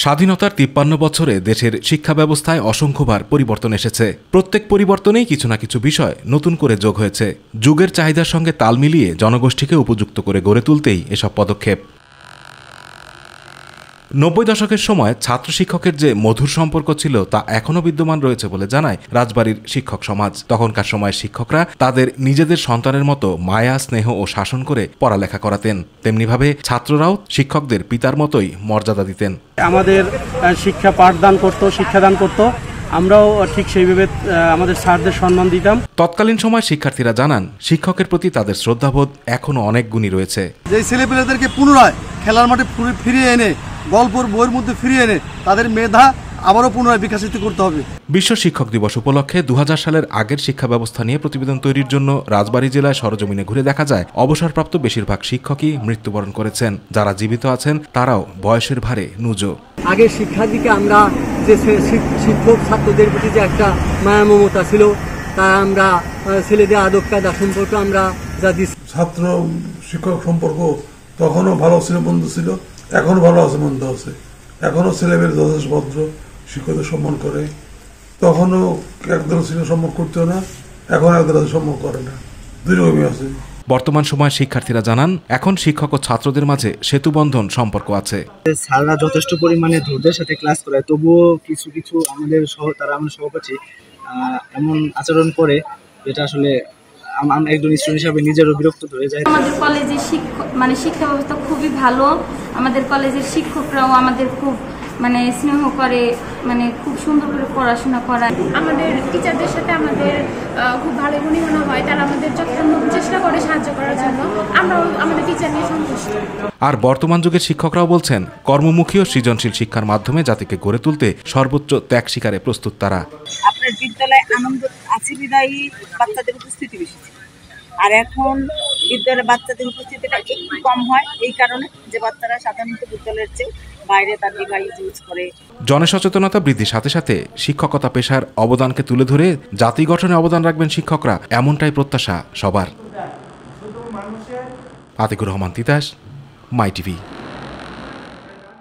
স্বাধীনতার ৫৩ বছরে দেশের শিক্ষা ব্যবস্থায় অসংখ্যবার পরিবর্তন এসেছে। প্রত্যেক পরিবর্তনেই কিছু না কিছু বিষয় নতুন করে যোগ হয়েছে। যুগের চাহিদার সঙ্গে তাল মিলিয়ে জনগোষ্ঠীকে উপযুক্ত করে গড়ে তুলতেই এসব পদক্ষেপ। ৯০ দশকের সময় ছাত্র শিক্ষকের যে মধুর সম্পর্ক ছিল তা এখনও বিদ্যমান রয়েছে বলে জানায় রাজবাড়ীর শিক্ষক সমাজ। তখনকার সময়ের শিক্ষকরা তাদের নিজেদের সন্তানের মতো মায়া, স্নেহ ও শাসন করে পড়ালেখা করাতেন। তেমনিভাবে ছাত্ররাও শিক্ষকদের পিতার মতোই মর্যাদা দিতেন। আমাদের শিক্ষা পাঠদান করত, শিক্ষাদান করত, আমরাও ঠিক সেইভাবে আমাদের স্যারদের সম্মান দিতাম। তৎকালীন সময় শিক্ষার্থীরা জানান, শিক্ষকের প্রতি তাদের শ্রদ্ধাবোধ এখনও অনেক গুণী রয়েছে। যে ছেলেপেলেদেরকে পুনরায় খেলার মাঠে ফিরিয়ে এনে, গল্পের বইয়ের মধ্যে ফিরিয়ে এনে তাদের মেধা আবারও পুনরায় বিকশিত করতে হবে। বিশ্ব শিক্ষক দিবস উপলক্ষে ২০০০ সালের আগের শিক্ষা ব্যবস্থা নিয়ে প্রতিবেদন তৈরির জন্য রাজবাড়ী জেলায় সরজমিনে ঘুরে দেখা যায়, অবসরপ্রাপ্ত বেশিরভাগ শিক্ষকই মৃত্যুবরণ করেছেন। যারা জীবিত আছেন তারাও বয়সের ভারে নুজো। আগের শিক্ষার দিকে আমরা যে শিক্ষক ছাত্রদের প্রতি যে একটা মায়া মমতা ছিল, তা আমরা ছেলেদের আদব কায়দা সম্পর্ক আমরা যা দিচ্ছি। ছাত্র শিক্ষক সম্পর্ক তখনও ভালো ছিল, বন্ধু ছিল, এখনো ভালো আছে, মন্দ আছে। এখনো ছেলেমেয়ের যথেষ্ট ভদ্র, শিক্ষকদের সম্মান করে। তখনও একদল ছিল সম্মান করতেও না, এখন একদল সম্মান করে না, দুই রকমই আছে। বর্তমান সময়ে শিক্ষার্থীরা জানান, এখন শিক্ষক ও ছাত্রদের মাঝে সেতুবন্ধন সম্পর্ক আছে। স্যাররা যথেষ্ট পরিমাণে ধৈর্যের সাথে ক্লাস করায়, তবুও কিছু কিছু আমাদের সহপাঠী এমন আচরণ করে যেটা আসলে আমরা একজন স্টুডেন্ট হিসাবে নিজেরও বিরক্ত হয়ে যায়। আমাদের কলেজের শিক্ষা ব্যবস্থা খুবই ভালো। আমাদের কলেজের শিক্ষকরাও আমাদের খুব স্নেহ করে, খুব সুন্দর করে পড়াশোনা করায়। আমাদের টিচারদের সাথে আমাদের খুব ভালো গুণীমানা হয়, তারা আমাদের যথাসম্ভব চেষ্টা করে সাহায্য করার জন্য। আমরাও আমাদের টিচার নিয়ে সন্তুষ্ট। আর বর্তমান যুগের শিক্ষকরাও বলছেন, কর্মমুখী ও সৃজনশীল শিক্ষার মাধ্যমে জাতিকে গড়ে তুলতে সর্বোচ্চ ত্যাগ স্বীকারে প্রস্তুত তারা। আপনার বিদ্যালয়ে আনন্দ আছে বিদায়ী বাচ্চাদের উপস্থিতি বেশি, আর এখন বিদ্যালয়ে বাচ্চাদের উপস্থিতিটা একটু কম হয়, এই কারণে যে বাচ্চারা সাধারণত বিদ্যালয়ের চেয়ে বাইরে তার ডিভাইস ইউজ করে। জনসচেতনতা বৃদ্ধির সাথে সাথে শিক্ষকতা পেশার অবদানকে তুলে ধরে জাতি গঠনে অবদান রাখবেন শিক্ষকরা, এমনটাই প্রত্যাশা সবার। আতিকুর রহমান তিতাস, মাই টিভি।